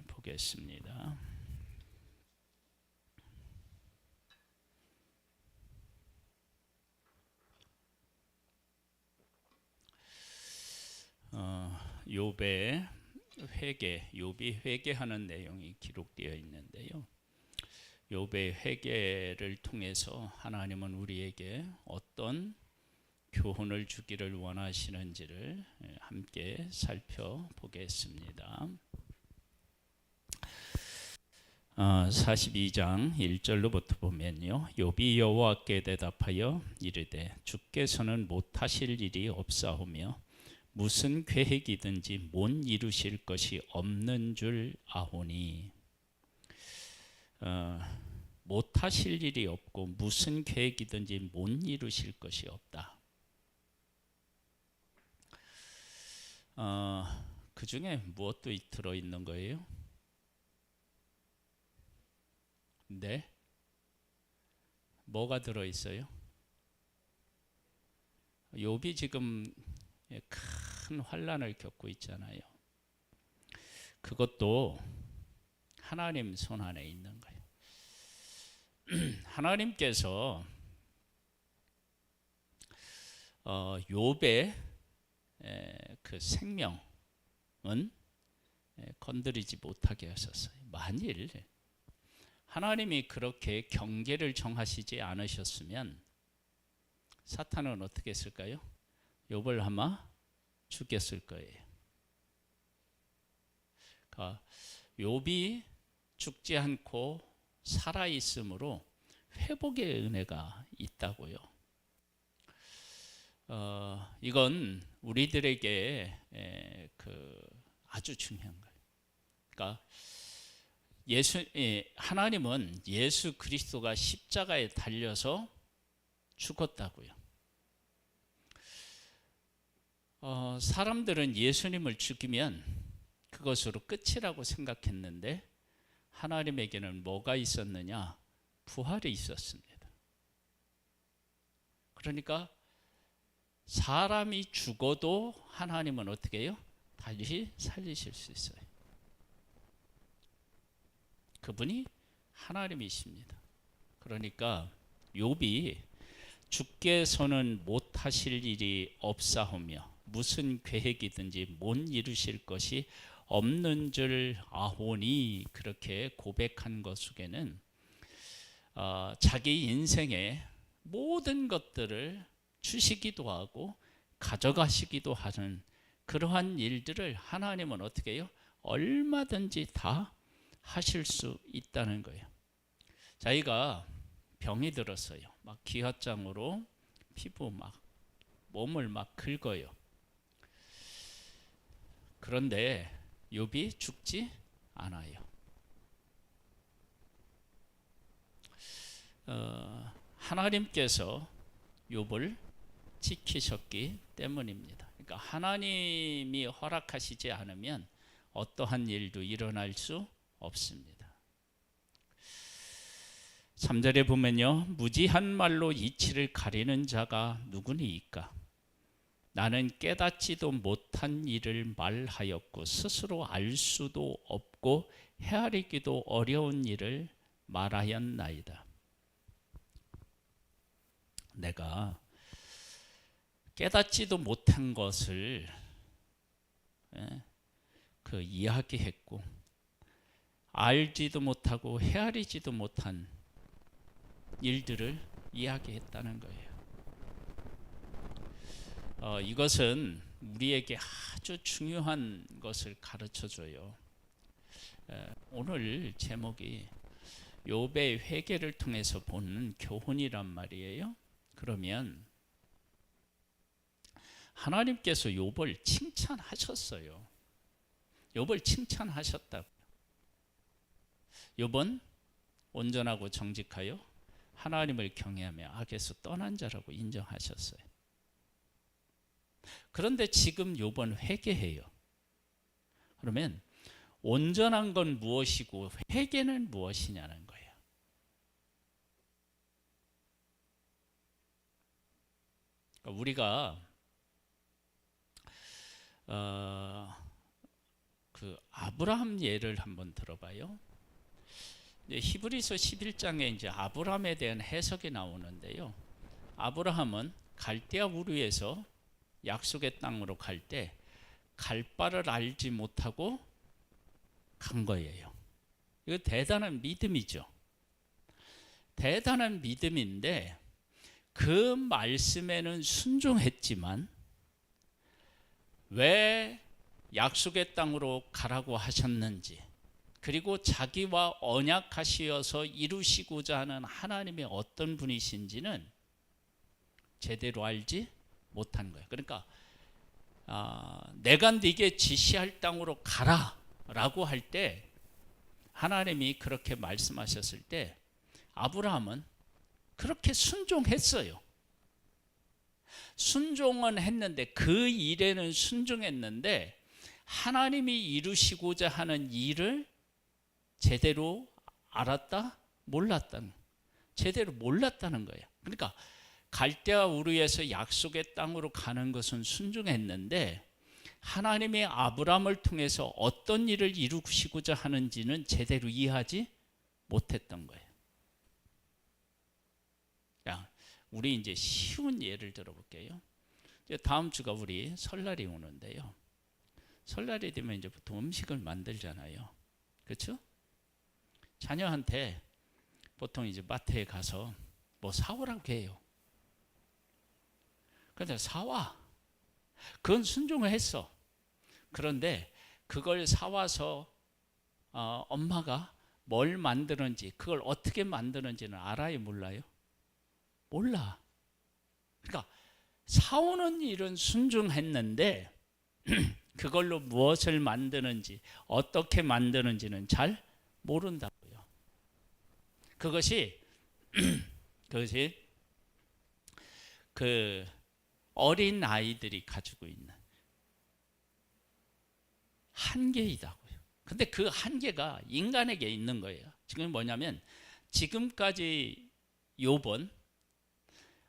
보겠습니다. 욥의 회개, 욥이 회개하는 내용이 기록되어 있는데요. 욥의 회개를 통해서 하나님은 우리에게 어떤 교훈을 주기를 원하시는지를 함께 살펴보겠습니다. 42장 1절로부터 보면요, 욥이 여호와께 대답하여 이르되 주께서는 못하실 일이 없사오며 무슨 계획이든지 못 이루실 것이 없는 줄 아오니. 못하실 일이 없고 무슨 계획이든지 못 이루실 것이 없다. 그 중에 무엇도 들어있는 거예요? 네? 뭐가 들어있어요? 욥이 지금 큰 환난을 겪고 있잖아요. 그것도 하나님 손 안에 있는 거예요. 하나님께서 욥의 그 생명은 건드리지 못하게 하셨어요. 만일 하나님이 그렇게 경계를 정하시지 않으셨으면 사탄은 어떻게 했을까요? 욥을 아마 죽였을 거예요. 그러니까 욥이 죽지 않고 살아 있으므로 회복의 은혜가 있다고요. 이건 우리들에게 아주 중요한 거예요. 그러니까 하나님은 예수 그리스도가 십자가에 달려서 죽었다고요. 사람들은 예수님을 죽이면 그것으로 끝이라고 생각했는데 하나님에게는 뭐가 있었느냐? 부활이 있었습니다. 그러니까 사람이 죽어도 하나님은 어떻게 해요? 다시 살리실 수 있어요. 그분이 하나님이십니다. 그러니까 욥이 주께서는 못하실 일이 없사오며 무슨 계획이든지 못 이루실 것이 없는 줄 아오니, 그렇게 고백한 것 속에는 자기 인생의 모든 것들을 주시기도 하고 가져가시기도 하는 그러한 일들을 하나님은 어떻게 해요? 얼마든지 다 하실 수 있다는 거예요. 자기가 병이 들었어요. 막 기화장으로 피부 막 몸을 막 긁어요. 그런데 욥이 죽지 않아요. 하나님께서 욥을 지키셨기 때문입니다. 그러니까 하나님이 허락하시지 않으면 어떠한 일도 일어날 수 없습니다. 3절에 보면요, 무지한 말로 이치를 가리는 자가 누구니이까? 나는 깨닫지도 못한 일을 말하였고 스스로 알 수도 없고 헤아리기도 어려운 일을 말하였나이다. 내가 깨닫지도 못한 것을 이야기했고 알지도 못하고 헤아리지도 못한 일들을 이야기했다는 거예요. 이것은 우리에게 아주 중요한 것을 가르쳐줘요. 오늘 제목이 욥의 회개를 통해서 보는 교훈이란 말이에요. 그러면 하나님께서 욥을 칭찬하셨어요. 욥을 칭찬하셨다고요. 욥은 온전하고 정직하여 하나님을 경외하며 악에서 떠난 자라고 인정하셨어요. 그런데 지금 욥은 회개해요. 그러면 온전한 건 무엇이고 회개는 무엇이냐는 거예요. 그러니까 우리가 그 아브라함 예를 한번 들어봐요. 히브리서 11장에 이제 아브라함에 대한 해석이 나오는데요. 아브라함은 갈대아 우르에서 약속의 땅으로 갈 때 갈 바를 알지 못하고 간 거예요. 이거 대단한 믿음이죠. 대단한 믿음인데 그 말씀에는 순종했지만 왜 약속의 땅으로 가라고 하셨는지, 그리고 자기와 언약하시어서 이루시고자 하는 하나님의 어떤 분이신지는 제대로 알지 못한 거예요. 그러니까 내가 네게 지시할 땅으로 가라라고 할 때 하나님이 그렇게 말씀하셨을 때 아브라함은 그렇게 순종했어요. 순종은 했는데 그 일에는 순종했는데 하나님이 이루시고자 하는 일을 제대로 알았다? 몰랐다는, 제대로 몰랐다는 거예요. 그러니까 갈대아 우르에서 약속의 땅으로 가는 것은 순종했는데 하나님이 아브라함을 통해서 어떤 일을 이루시고자 하는지는 제대로 이해하지 못했던 거예요. 자, 우리 이제 쉬운 예를 들어볼게요. 이제 다음 주가 우리 설날이 오는데요. 설날이 되면 이제 보통 음식을 만들잖아요. 그렇죠? 자녀한테 보통 이제 마트에 가서 뭐 사오라고 해요. 그런데 사와. 그건 순종을 했어. 그런데 그걸 사와서 엄마가 뭘 만드는지, 그걸 어떻게 만드는지는 알아요, 몰라요? 몰라. 그러니까 사오는 일은 순종했는데 그걸로 무엇을 만드는지, 어떻게 만드는지는 잘 모른다고요. 그것이 그 어린 아이들이 가지고 있는 한계이다고요. 근데 그 한계가 인간에게 있는 거예요. 지금 뭐냐면 지금까지 욥은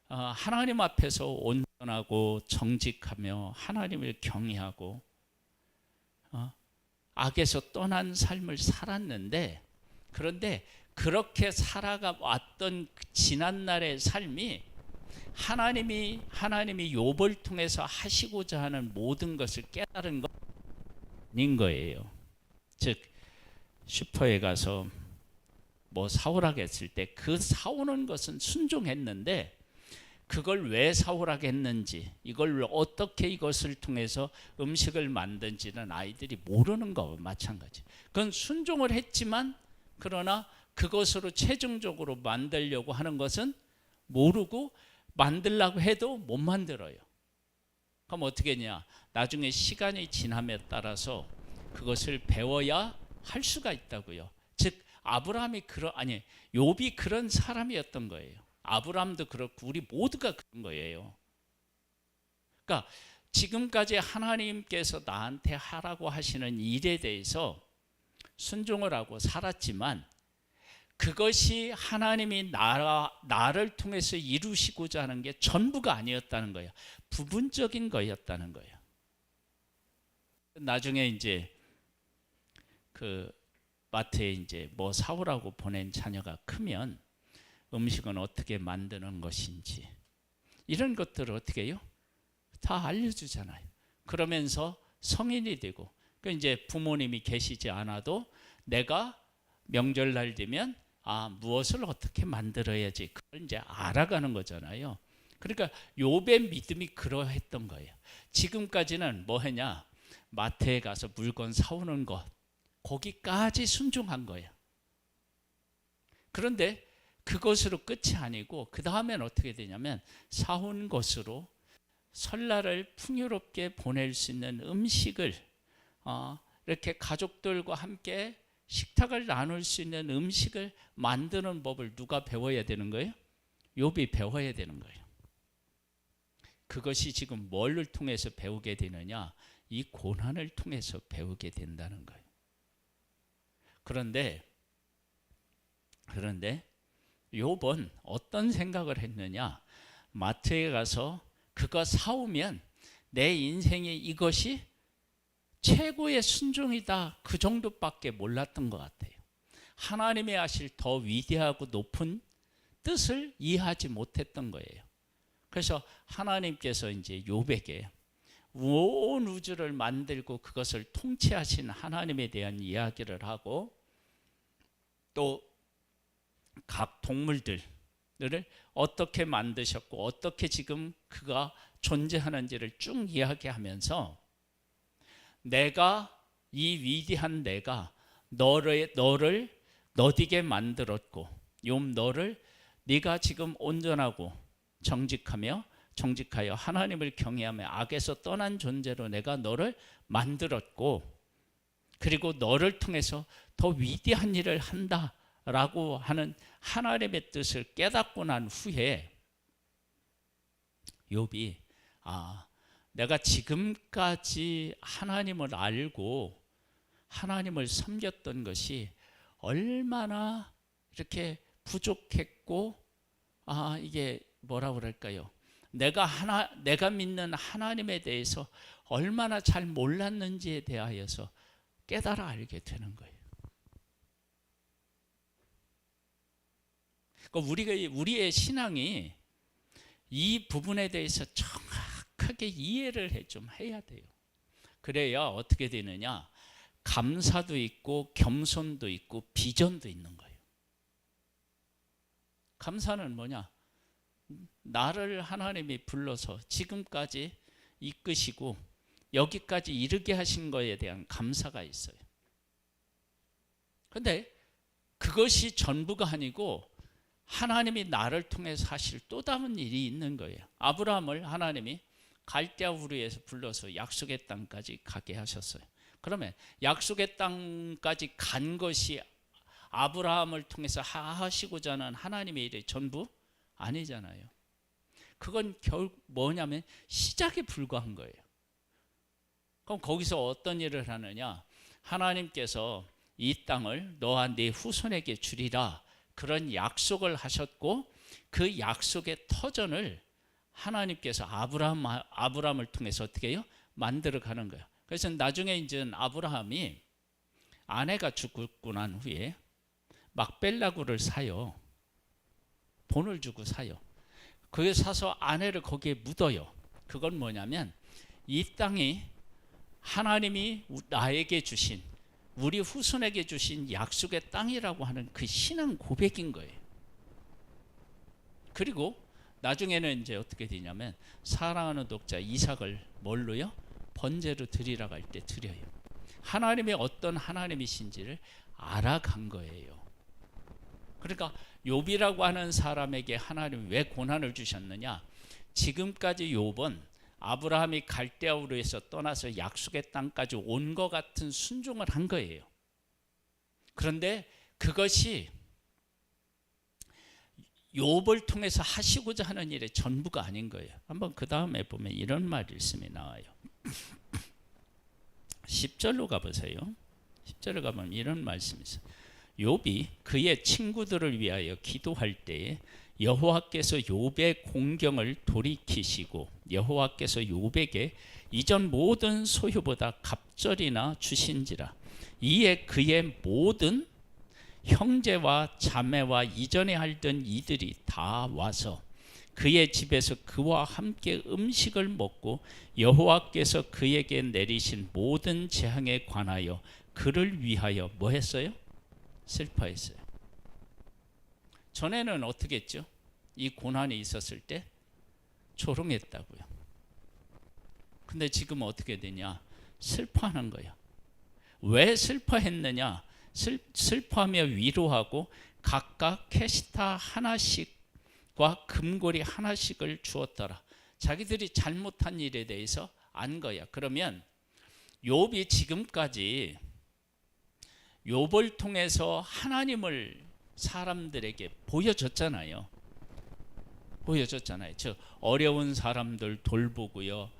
하나님 앞에서 온전하고 정직하며 하나님을 경외하고 악에서 떠난 삶을 살았는데, 그런데 그렇게 살아가 왔던 지난날의 삶이 하나님이 욥을 통해서 하시고자 하는 모든 것을 깨달은 것 아닌 거예요. 즉 슈퍼에 가서 뭐 사오라고 했을 때 그 사오는 것은 순종했는데 그걸 왜 사오라고 했는지, 이걸 어떻게 이것을 통해서 음식을 만든지는 아이들이 모르는 거와 마찬가지. 그건 순종을 했지만 그러나 그것으로 최종적으로 만들려고 하는 것은 모르고 만들려고 해도 못 만들어요. 그럼 어떻게 했냐? 나중에 시간이 지남에 따라서 그것을 배워야 할 수가 있다고요. 즉 욥이 그런 사람이었던 거예요. 아브라함도 그렇고 우리 모두가 그런 거예요. 그러니까 지금까지 하나님께서 나한테 하라고 하시는 일에 대해서 순종을 하고 살았지만 그것이 하나님이 나를 통해서 이루시고자 하는 게 전부가 아니었다는 거예요. 부분적인 거였다는 거예요. 나중에 이제 그 마트에 이제 뭐 사오라고 보낸 자녀가 크면 음식은 어떻게 만드는 것인지 이런 것들을 어떻게 해요? 다 알려주잖아요. 그러면서 성인이 되고, 그 이제 부모님이 계시지 않아도 내가 명절날 되면 무엇을 어떻게 만들어야지 그걸 이제 알아가는 거잖아요. 그러니까 욥의 믿음이 그러했던 거예요. 지금까지는 뭐 했냐? 마트에 가서 물건 사오는 것, 거기까지 순종한 거예요. 그런데 그것으로 끝이 아니고 그 다음엔 어떻게 되냐면 사온 것으로 설날을 풍요롭게 보낼 수 있는 음식을 이렇게 가족들과 함께 식탁을 나눌 수 있는 음식을 만드는 법을 누가 배워야 되는 거예요? 욥이 배워야 되는 거예요. 그것이 지금 뭘 통해서 배우게 되느냐? 이 고난을 통해서 배우게 된다는 거예요. 그런데 욥은 어떤 생각을 했느냐? 마트에 가서 그거 사오면 내 인생에 이것이 최고의 순종이다, 그 정도밖에 몰랐던 것 같아요. 하나님의 하실 더 위대하고 높은 뜻을 이해하지 못했던 거예요. 그래서 하나님께서 이제 욥에게 온 우주를 만들고 그것을 통치하신 하나님에 대한 이야기를 하고, 또 각 동물들을 어떻게 만드셨고 어떻게 지금 그가 존재하는지를 쭉 이야기하면서, 내가, 이 위대한 내가 너를 너디게 만들었고, 욥 너를, 네가 지금 온전하고 정직하여 하나님을 경외하며 악에서 떠난 존재로 내가 너를 만들었고, 그리고 너를 통해서 더 위대한 일을 한다라고 하는 하나님의 뜻을 깨닫고 난 후에 욥이, 내가 지금까지 하나님을 알고 하나님을 섬겼던 것이 얼마나 이렇게 부족했고, 이게 뭐라 그럴까요? 내가 믿는 하나님에 대해서 얼마나 잘 몰랐는지에 대하여서 깨달아 알게 되는 거예요. 그러니까 우리의 신앙이 이 부분에 대해서 정확하게 이해를 좀 해야 돼요. 그래야 어떻게 되느냐? 감사도 있고 겸손도 있고 비전도 있는 거예요. 감사는 뭐냐? 나를 하나님이 불러서 지금까지 이끄시고 여기까지 이르게 하신 거에 대한 감사가 있어요. 그런데 그것이 전부가 아니고 하나님이 나를 통해서 하실 또 다른 일이 있는 거예요. 아브라함을 하나님이 갈대아 우르에서 불러서 약속의 땅까지 가게 하셨어요. 그러면 약속의 땅까지 간 것이 아브라함을 통해서 하시고자 하는 하나님의 일의 전부 아니잖아요. 그건 결국 뭐냐면 시작에 불과한 거예요. 그럼 거기서 어떤 일을 하느냐? 하나님께서 이 땅을 너와 네 후손에게 주리라, 그런 약속을 하셨고, 그 약속의 터전을 하나님께서 아브라함을 통해서 어떻게 해요? 만들어 가는 거예요. 그래서 나중에 이제 아브라함이 아내가 죽고 난 후에 막벨라구를 사요. 돈을 주고 사요. 그게 사서 아내를 거기에 묻어요. 그건 뭐냐면 이 땅이 하나님이 나에게 주신, 우리 후손에게 주신 약속의 땅이라고 하는 그 신앙 고백인 거예요. 그리고 나중에는 이제 어떻게 되냐면 사랑하는 독자 이삭을 뭘로요? 번제로 드리라고 할 때 드려요. 하나님의 어떤 하나님이신지를 알아간 거예요. 그러니까 욥이라고 하는 사람에게 하나님이 왜 고난을 주셨느냐? 지금까지 욥은 아브라함이 갈대아 우르에서 떠나서 약속의 땅까지 온 것 같은 순종을 한 거예요. 그런데 그것이 욥을 통해서 하시고자 하는 일의 전부가 아닌 거예요. 한번 그 다음에 보면 이런 말씀이 나와요. 10절로 가보세요. 10절로 가보면 이런 말씀이 있어요. 욥이 그의 친구들을 위하여 기도할 때에 여호와께서 욥의 공경을 돌이키시고 여호와께서 욥에게 이전 모든 소유보다 갑절이나 주신지라. 이에 그의 모든 형제와 자매와 이전에 알던 이들이 다 와서 그의 집에서 그와 함께 음식을 먹고 여호와께서 그에게 내리신 모든 재앙에 관하여 그를 위하여 뭐 했어요? 슬퍼했어요. 전에는 어떻게 했죠? 이 고난이 있었을 때 조롱했다고요. 근데 지금 어떻게 되냐? 슬퍼하는 거예요. 왜 슬퍼했느냐? 슬퍼하며 위로하고 각각 캐시타 하나씩과 금고리 하나씩을 주었더라. 자기들이 잘못한 일에 대해서 안 거야. 그러면 욥이 지금까지 욥을 통해서 하나님을 사람들에게 보여줬잖아요. 저 어려운 사람들 돌보고요,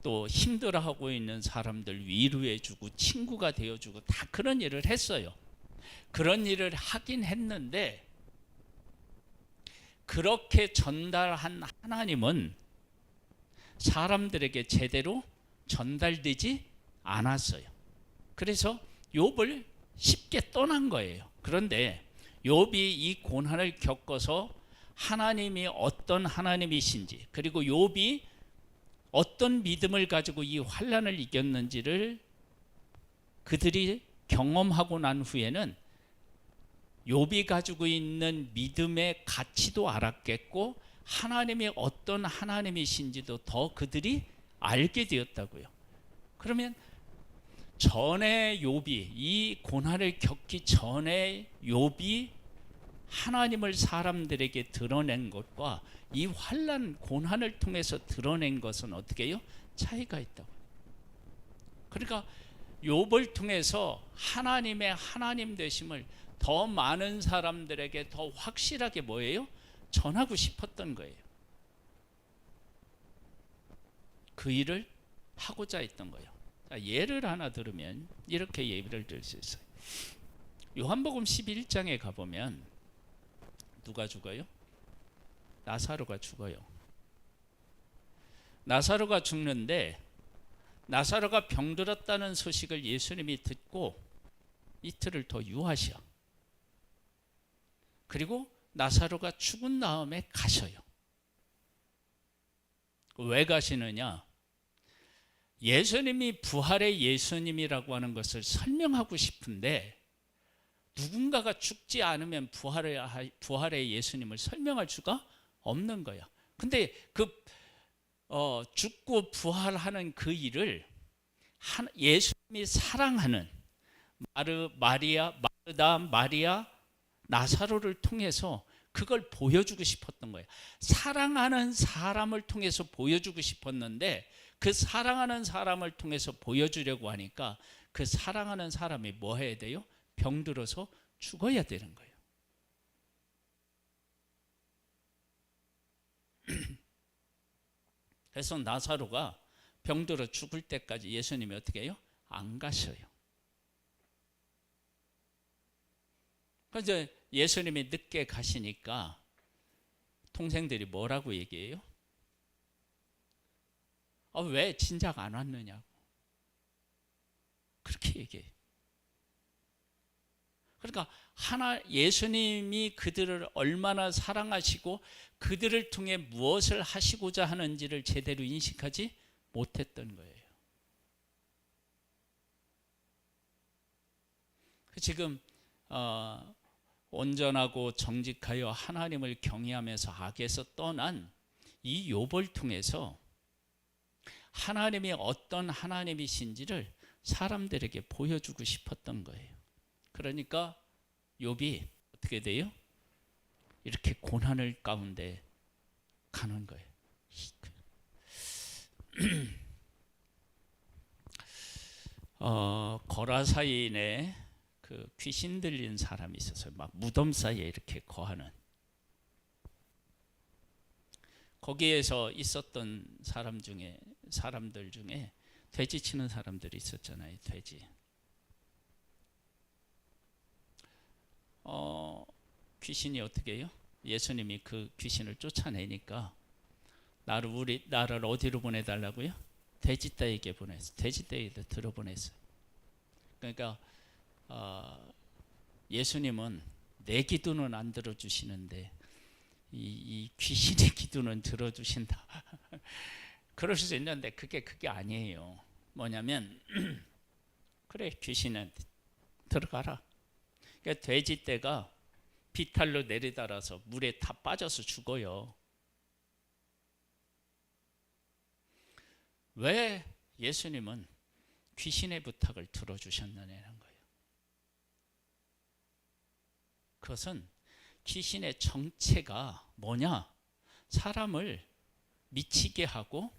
또 힘들어하고 있는 사람들 위로해주고 친구가 되어주고 다 그런 일을 했어요. 그런 일을 하긴 했는데 그렇게 전달한 하나님은 사람들에게 제대로 전달되지 않았어요. 그래서 욥을 쉽게 떠난 거예요. 그런데 욥이 이 고난을 겪어서 하나님이 어떤 하나님이신지, 그리고 욥이 어떤 믿음을 가지고 이 환난을 이겼는지를 그들이 경험하고 난 후에는 욥이 가지고 있는 믿음의 가치도 알았겠고 하나님이 어떤 하나님이신지도 더 그들이 알게 되었다고요. 그러면 전에 욥이, 이 고난을 겪기 전에 욥이 하나님을 사람들에게 드러낸 것과 이 환난 고난을 통해서 드러낸 것은 어떻게 해요? 차이가 있다고. 그러니까 욥을 통해서 하나님의 하나님 되심을 더 많은 사람들에게 더 확실하게 뭐예요? 전하고 싶었던 거예요. 그 일을 하고자 했던 거예요. 자, 예를 하나 들으면 이렇게 예를 들 수 있어요. 요한복음 11장에 가보면 누가 죽어요? 나사로가 죽어요. 나사로가 죽는데 나사로가 병들었다는 소식을 예수님이 듣고 이틀을 더 유하셔. 그리고 나사로가 죽은 다음에 가셔요. 왜 가시느냐? 예수님이 부활의 예수님이라고 하는 것을 설명하고 싶은데 누군가가 죽지 않으면 부활의 예수님을 설명할 수가 없는 거야. 근데 죽고 부활하는 그 일을 예수님이 사랑하는 마르다, 마리아, 나사로를 통해서 그걸 보여주고 싶었던 거예요. 사랑하는 사람을 통해서 보여주고 싶었는데 그 사랑하는 사람을 통해서 보여주려고 하니까 그 사랑하는 사람이 뭐 해야 돼요? 병들어서 죽어야 되는 거예요. 그래서 나사로가 병들어 죽을 때까지 예수님이 어떻게 해요? 안 가셔요. 그래서 예수님이 늦게 가시니까 동생들이 뭐라고 얘기해요? 왜 진작 안 왔느냐고 그렇게 얘기해요. 그러니까 예수님이 그들을 얼마나 사랑하시고 그들을 통해 무엇을 하시고자 하는지를 제대로 인식하지 못했던 거예요. 지금 온전하고 정직하여 하나님을 경외하면서 악에서 떠난 이 욥을 통해서 하나님이 어떤 하나님이신지를 사람들에게 보여주고 싶었던 거예요. 그러니까 욥이 어떻게 돼요? 이렇게 고난을 가운데 가는 거예요. 거라사인에 그 귀신 들린 사람이 있었어요. 막 무덤 사이에 이렇게 거하는. 거기에서 있었던 사람들 중에 돼지 치는 사람들이 있었잖아요. 돼지. 귀신이 어떻게 해요? 예수님이 그 귀신을 쫓아내니까 나를 어디로 보내달라고요? 돼지떼에게 보냈어요. 돼지떼에게 들어보냈어요. 그러니까 예수님은 내 기도는 안 들어주시는데 이 귀신의 기도는 들어주신다. 그럴 수 있는데 그게 아니에요. 뭐냐면 그래 귀신은 들어가라. 그러니까 돼지떼가 비탈로 내리달아서 물에 다 빠져서 죽어요. 왜 예수님은 귀신의 부탁을 들어주셨느냐는 거예요. 그것은 귀신의 정체가 뭐냐? 사람을 미치게 하고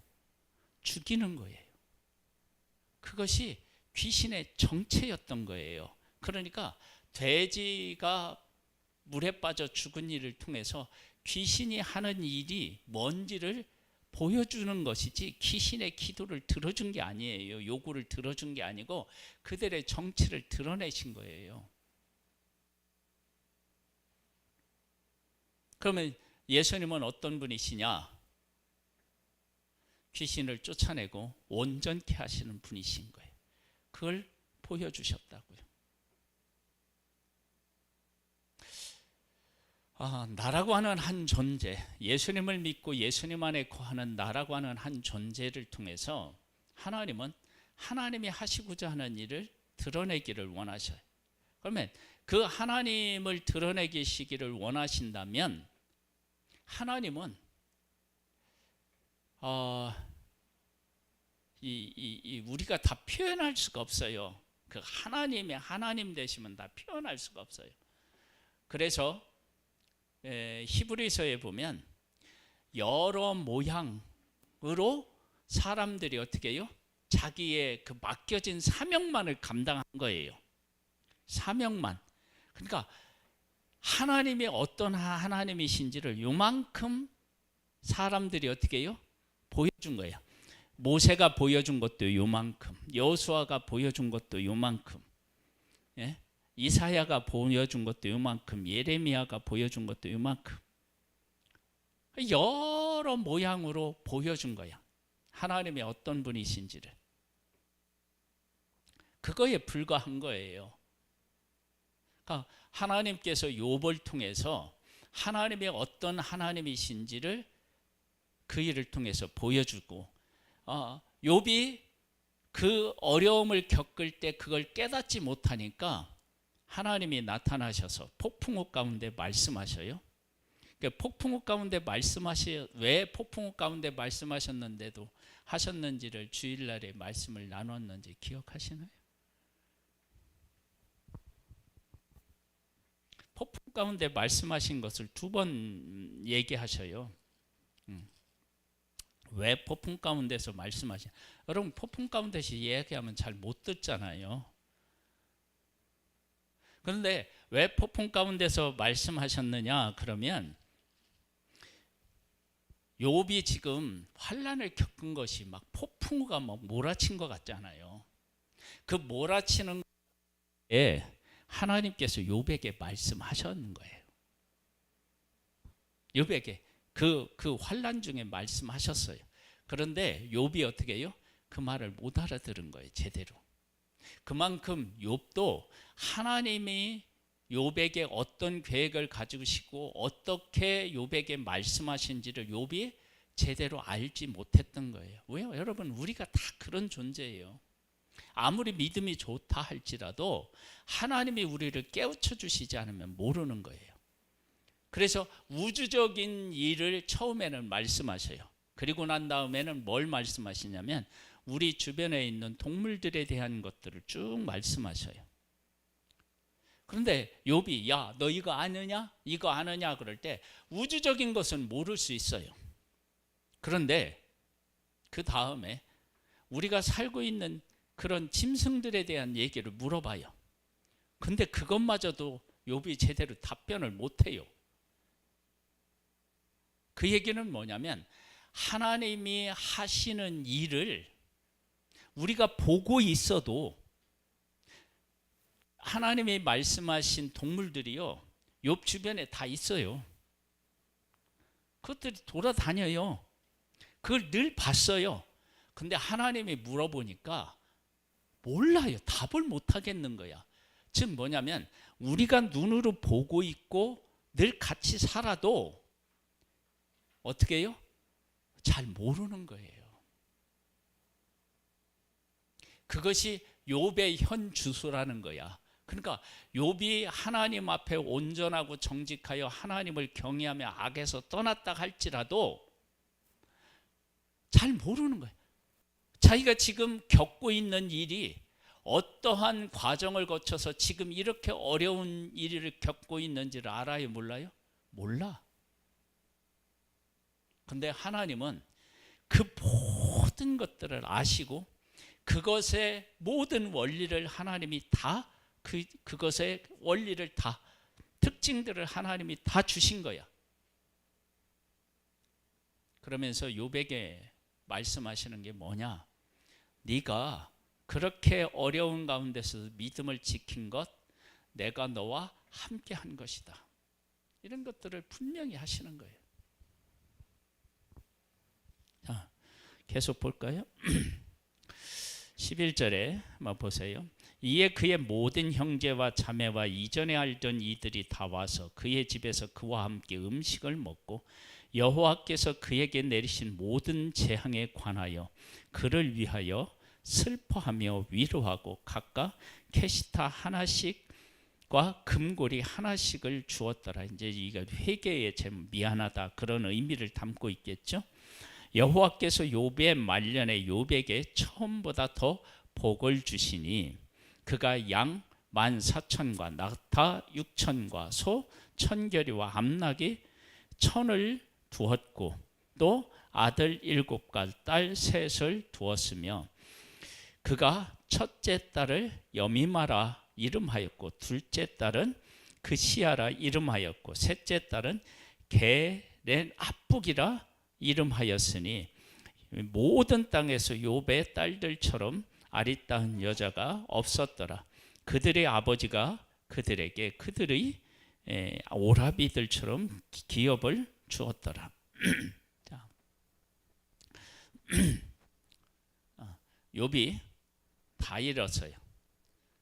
죽이는 거예요. 그것이 귀신의 정체였던 거예요. 그러니까 돼지가 물에 빠져 죽은 일을 통해서 귀신이 하는 일이 뭔지를 보여주는 것이지 귀신의 기도를 들어준 게 아니에요. 요구를 들어준 게 아니고 그들의 정체를 드러내신 거예요. 그러면 예수님은 어떤 분이시냐? 귀신을 쫓아내고 온전케 하시는 분이신 거예요. 그걸 보여주셨다고요. 나라고 하는 한 존재, 예수님을 믿고 예수님 안에 거하는 나라고 하는 한 존재를 통해서 하나님은 하나님이 하시고자 하는 일을 드러내기를 원하셔요. 그러면 그 하나님을 드러내시기를 원하신다면 하나님은 우리가 다 표현할 수가 없어요. 그 하나님의 하나님 되시면 다 표현할 수가 없어요. 그래서 히브리서에 보면 여러 모양으로 사람들이 어떻게 해요? 자기의 그 맡겨진 사명만을 감당한 거예요. 사명만. 그러니까 하나님이 어떤 하나님이신지를 요만큼 사람들이 어떻게 해요? 보여준 거예요. 모세가 보여준 것도 요만큼, 여호수아가 보여준 것도 요만큼, 예? 이사야가 보여준 것도 요만큼, 예레미야가 보여준 것도 요만큼, 여러 모양으로 보여준 거야. 하나님이 어떤 분이신지를. 그거에 불과한 거예요. 그러니까 하나님께서 욥을 통해서 하나님의 어떤 하나님이신지를 그 일을 통해서 보여주고, 욥이 그 어려움을 겪을 때 그걸 깨닫지 못하니까 하나님이 나타나셔서 폭풍우 가운데 말씀하셔요. 폭풍우 가운데 왜 폭풍우 가운데 말씀하셨는데도 하셨는지를 주일날에 말씀을 나눴는지 기억하시나요? 폭풍 가운데 말씀하신 것을 2번 얘기하셔요. 왜 폭풍 가운데서 여러분 폭풍 가운데서 얘기하면 잘 못 듣잖아요. 그런데 왜 폭풍 가운데서 말씀하셨느냐 그러면 욥이 지금 환난을 겪은 것이 막 폭풍우가 막 몰아친 것 같잖아요. 그 몰아치는 게 하나님께서 욥에게 말씀하셨는 거예요. 욥에게 그 환난 중에 말씀하셨어요. 그런데 욥이 어떻게 해요? 그 말을 못 알아들은 거예요, 제대로. 그만큼 욥도 하나님이 욥에게 어떤 계획을 가지시고 어떻게 욥에게 말씀하신지를 욥이 제대로 알지 못했던 거예요. 왜요? 여러분, 우리가 다 그런 존재예요. 아무리 믿음이 좋다 할지라도 하나님이 우리를 깨우쳐 주시지 않으면 모르는 거예요. 그래서 우주적인 일을 처음에는 말씀하셔요. 그리고 난 다음에는 뭘 말씀하시냐면 우리 주변에 있는 동물들에 대한 것들을 쭉 말씀하셔요. 그런데 욥이 야, 너 이거 아느냐? 이거 아느냐? 그럴 때 우주적인 것은 모를 수 있어요. 그런데 그 다음에 우리가 살고 있는 그런 짐승들에 대한 얘기를 물어봐요. 근데 그것마저도 욥이 제대로 답변을 못해요. 그 얘기는 뭐냐면 하나님이 하시는 일을 우리가 보고 있어도 하나님이 말씀하신 동물들이요, 욥 주변에 다 있어요. 그것들이 돌아다녀요. 그걸 늘 봤어요. 근데 하나님이 물어보니까 몰라요. 답을 못 하겠는 거야. 즉 뭐냐면 우리가 눈으로 보고 있고 늘 같이 살아도 어떻게 해요? 잘 모르는 거예요. 그것이 욥의 현 주소라는 거야. 그러니까 욥이 하나님 앞에 온전하고 정직하여 하나님을 경외하며 악에서 떠났다 할지라도 잘 모르는 거예요. 자기가 지금 겪고 있는 일이 어떠한 과정을 거쳐서 지금 이렇게 어려운 일을 겪고 있는지를 알아요? 몰라요? 몰라. 근데 하나님은 그 모든 것들을 아시고 그것의 모든 원리를 하나님이 다 그것의 원리를 다 특징들을 하나님이 다 주신 거야. 그러면서 욥에게 말씀하시는 게 뭐냐? 네가 그렇게 어려운 가운데서 믿음을 지킨 것 내가 너와 함께 한 것이다. 이런 것들을 분명히 하시는 거예요. 자, 계속 볼까요? 11절에 한번 보세요. 이에 그의 모든 형제와 자매와 이전에 알던 이들이 다 와서 그의 집에서 그와 함께 음식을 먹고 여호와께서 그에게 내리신 모든 재앙에 관하여 그를 위하여 슬퍼하며 위로하고 각각 캐시타 하나씩과 금고리 하나씩을 주었더라. 이제 이거 회개의 제목, 미안하다 그런 의미를 담고 있겠죠. 여호와께서 욥의 말년에 욥에게 처음보다 더 복을 주시니 그가 양 14,000과 낙타 6,000과 소 1,000결이와 암낙이 1,000을 두었고 또 아들 7과 딸 3을 두었으며 그가 첫째 딸을 여미마라 이름하였고 둘째 딸은 그시아라 이름하였고 셋째 딸은 게렌 압북이라 이름하였으니 모든 땅에서 욥의 딸들처럼 아리따운 여자가 없었더라. 그들의 아버지가 그들에게 그들의 오라비들처럼 기업을 주었더라. 자, 욥이 다 잃었어요.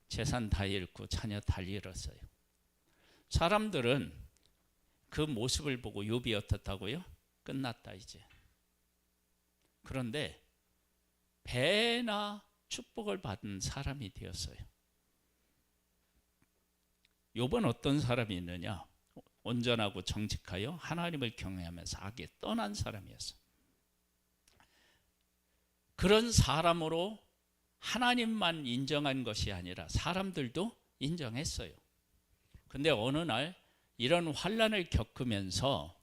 재산 다 잃고 자녀 다 잃었어요. 사람들은 그 모습을 보고 욥이 어떻다고요? 끝났다 이제. 그런데 배나 축복을 받은 사람이 되었어요. 욥은 어떤 사람이 있느냐? 온전하고 정직하여 하나님을 경외하면서 악에 떠난 사람이었어요. 그런 사람으로 하나님만 인정한 것이 아니라 사람들도 인정했어요. 근데 어느 날 이런 환난을 겪으면서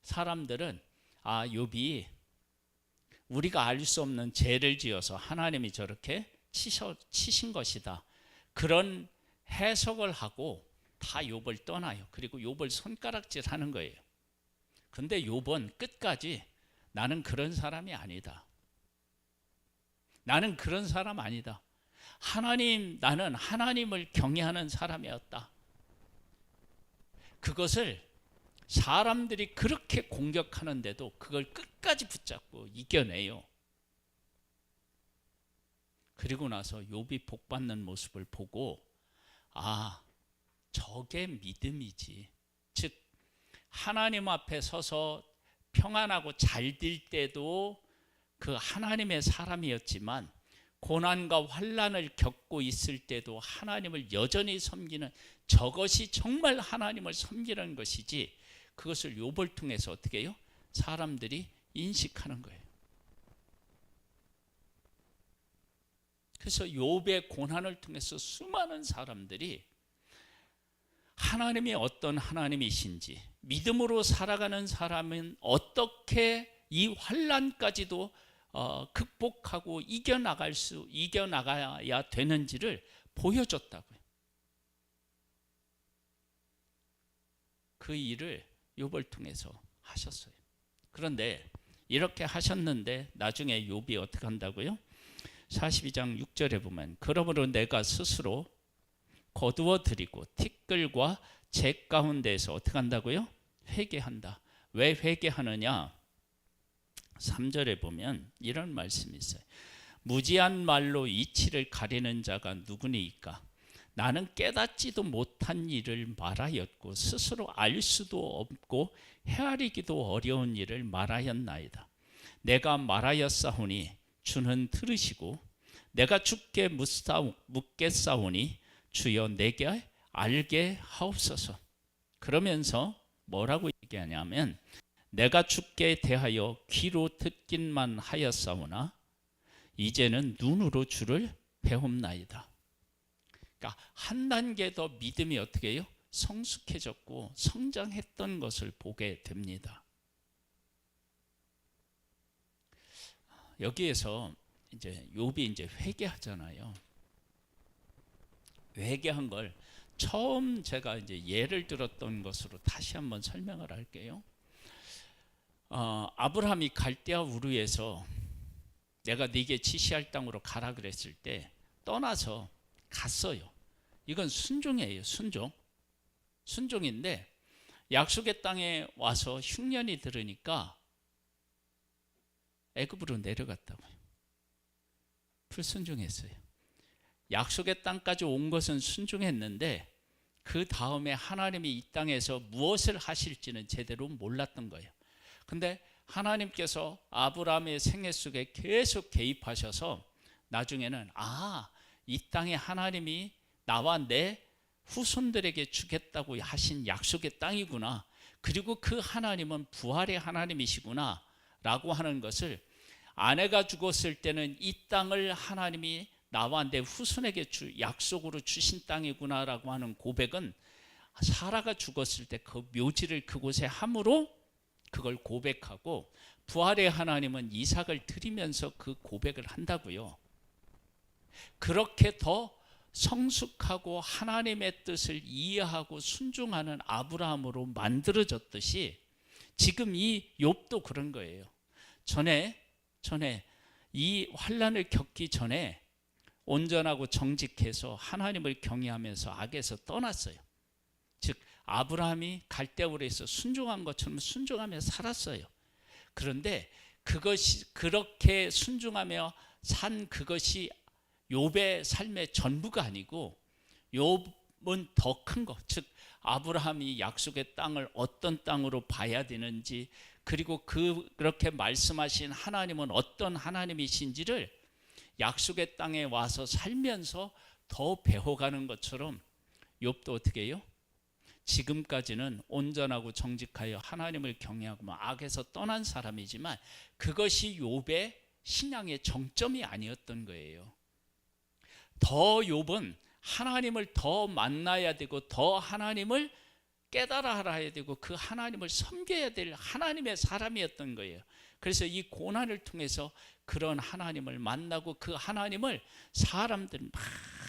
사람들은 욥이 우리가 알 수 없는 죄를 지어서 하나님이 저렇게 치신 것이다. 그런 해석을 하고 다 욥을 떠나요. 그리고 욥을 손가락질하는 거예요. 근데 욥은 끝까지 나는 그런 사람이 아니다. 나는 그런 사람 아니다. 나는 하나님을 경외하는 사람이었다. 그것을 사람들이 그렇게 공격하는데도 그걸 끝까지 붙잡고 이겨내요. 그리고 나서 욥이 복받는 모습을 보고 저게 믿음이지. 즉 하나님 앞에 서서 평안하고 잘 될 때도 그 하나님의 사람이었지만 고난과 환난을 겪고 있을 때도 하나님을 여전히 섬기는 저것이 정말 하나님을 섬기는 것이지, 그것을 욥을 통해서 어떻게 해요? 사람들이 인식하는 거예요. 그래서 욥의 고난을 통해서 수많은 사람들이 하나님이 어떤 하나님이신지, 믿음으로 살아가는 사람은 어떻게 이 환난까지도 극복하고 이겨나가야 되는지를 보여줬다고요. 그 일을 욥을 통해서 하셨어요. 그런데 이렇게 하셨는데 나중에 욥이 어떻게 한다고요? 42장 6절에 보면 그러므로 내가 스스로 거두어 드리고 티끌과 재 가운데에서 어떻게 한다고요? 회개한다. 왜 회개하느냐? 3절에 보면 이런 말씀이 있어요. 무지한 말로 이치를 가리는 자가 누구니까? 나는 깨닫지도 못한 일을 말하였고 스스로 알 수도 없고 헤아리기도 어려운 일을 말하였나이다. 내가 말하였사오니 주는 들으시고 내가 주께 묻겠사오니 주여 내게 알게 하옵소서. 그러면서 뭐라고 얘기하냐면 내가 주께 대하여 귀로 듣긴만 하였사오나 이제는 눈으로 주를 배움나이다. 그러니까 한 단계 더 믿음이 어떻게 해요? 성숙해졌고 성장했던 것을 보게 됩니다. 여기에서 이제 욥이 이제 회개하잖아요. 회개한 걸 처음 제가 이제 예를 들었던 것으로 다시 한번 설명을 할게요. 아브라함이 갈대아 우르에서 내가 네게 지시할 땅으로 가라 그랬을 때 떠나서 갔어요. 이건 순종이에요. 순종인데 약속의 땅에 와서 흉년이 들으니까 애굽으로 내려갔다고요. 불순종했어요. 약속의 땅까지 온 것은 순종했는데 그 다음에 하나님이 이 땅에서 무엇을 하실지는 제대로 몰랐던 거예요. 근데 하나님께서 아브라함의 생애 속에 계속 개입하셔서 나중에는 이 땅에 하나님이 나와 내 후손들에게 주겠다고 하신 약속의 땅이구나. 그리고 그 하나님은 부활의 하나님이시구나 라고 하는 것을, 아내가 죽었을 때는 이 땅을 하나님이 나와 내 후손에게 약속으로 주신 땅이구나 라고 하는 고백은 사라가 죽었을 때 그 묘지를 그곳에 함으로 그걸 고백하고, 부활의 하나님은 이삭을 드리면서 그 고백을 한다고요. 그렇게 더 성숙하고 하나님의 뜻을 이해하고 순종하는 아브라함으로 만들어졌듯이 지금 이 욥도 그런 거예요. 전에 이 환난을 겪기 전에 온전하고 정직해서 하나님을 경외하면서 악에서 떠났어요. 즉 아브라함이 갈대우르에서 순종한 것처럼 순종하며 살았어요. 그런데 그것이 그렇게 순종하며 산 그것이 욥의 삶의 전부가 아니고, 욥은 더 큰 것, 즉 아브라함이 약속의 땅을 어떤 땅으로 봐야 되는지, 그리고 그렇게 말씀하신 하나님은 어떤 하나님이신지를 약속의 땅에 와서 살면서 더 배워가는 것처럼 욥도 어떻게 해요? 지금까지는 온전하고 정직하여 하나님을 경외하고 악에서 떠난 사람이지만 그것이 욥의 신앙의 정점이 아니었던 거예요. 더 욥은 하나님을 더 만나야 되고 더 하나님을 깨달아 알아야 되고 그 하나님을 섬겨야 될 하나님의 사람이었던 거예요. 그래서 이 고난을 통해서 그런 하나님을 만나고 그 하나님을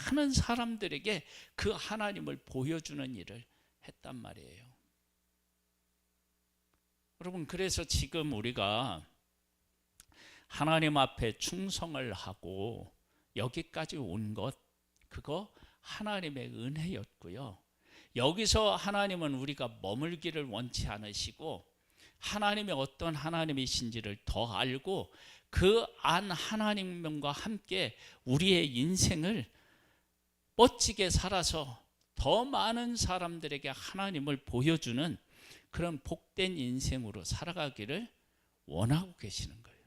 많은 사람들에게 그 하나님을 보여주는 일을 했단 말이에요. 여러분, 그래서 지금 우리가 하나님 앞에 충성을 하고 여기까지 온 것, 그거 하나님의 은혜였고요. 여기서 하나님은 우리가 머물기를 원치 않으시고 하나님이 어떤 하나님이신지를 더 알고 그 안 하나님과 함께 우리의 인생을 멋지게 살아서 더 많은 사람들에게 하나님을 보여주는 그런 복된 인생으로 살아가기를 원하고 계시는 거예요.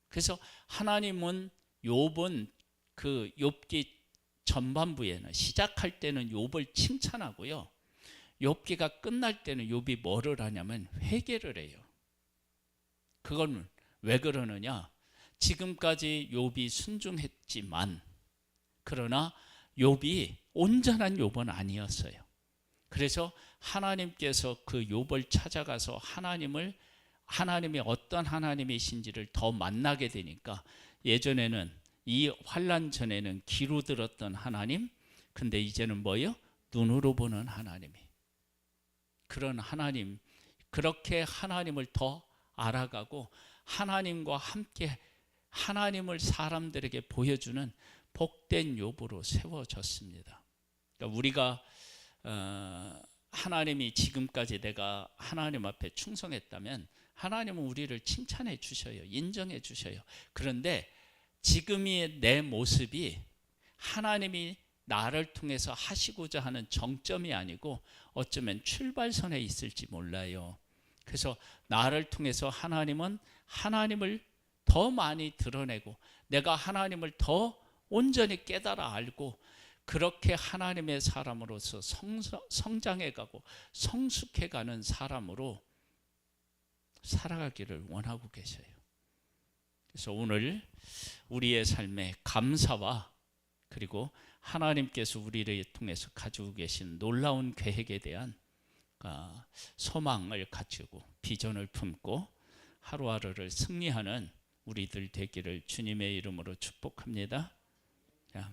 그래서 하나님은 욥은 그 욥기 전반부에는, 시작할 때는 욥을 칭찬하고요, 욥기가 끝날 때는 욥이 뭐를 하냐면 회개를 해요. 그건 왜 그러느냐? 지금까지 욥이 순종했지만 그러나 욥이 온전한 욥은 아니었어요. 그래서 하나님께서 그 욥을 찾아가서 하나님이 어떤 하나님이신지를 더 만나게 되니까, 예전에는 이 환난 전에는 귀로 들었던 하나님, 근데 이제는 뭐예요? 눈으로 보는 하나님이, 그런 하나님, 그렇게 하나님을 더 알아가고 하나님과 함께 하나님을 사람들에게 보여주는 복된 욥으로 세워졌습니다. 그러니까 우리가 하나님이 지금까지 내가 하나님 앞에 충성했다면 하나님은 우리를 칭찬해 주셔요. 인정해 주셔요. 그런데 지금의 내 모습이 하나님이 나를 통해서 하시고자 하는 정점이 아니고 어쩌면 출발선에 있을지 몰라요. 그래서 나를 통해서 하나님은 하나님을 더 많이 드러내고 내가 하나님을 더 온전히 깨달아 알고 그렇게 하나님의 사람으로서 성장해가고 성숙해가는 사람으로 살아가기를 원하고 계셔요. 그래서 오늘 우리의 삶에 감사와 그리고 하나님께서 우리를 통해서 가지고 계신 놀라운 계획에 대한 소망을 가지고 비전을 품고 하루하루를 승리하는 우리들 되기를 주님의 이름으로 축복합니다. 자,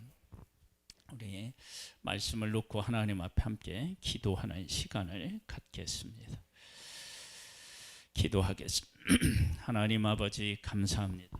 우리 말씀을 놓고 하나님 앞에 함께 기도하는 시간을 갖겠습니다. 기도하겠습니다. 하나님 아버지 감사합니다.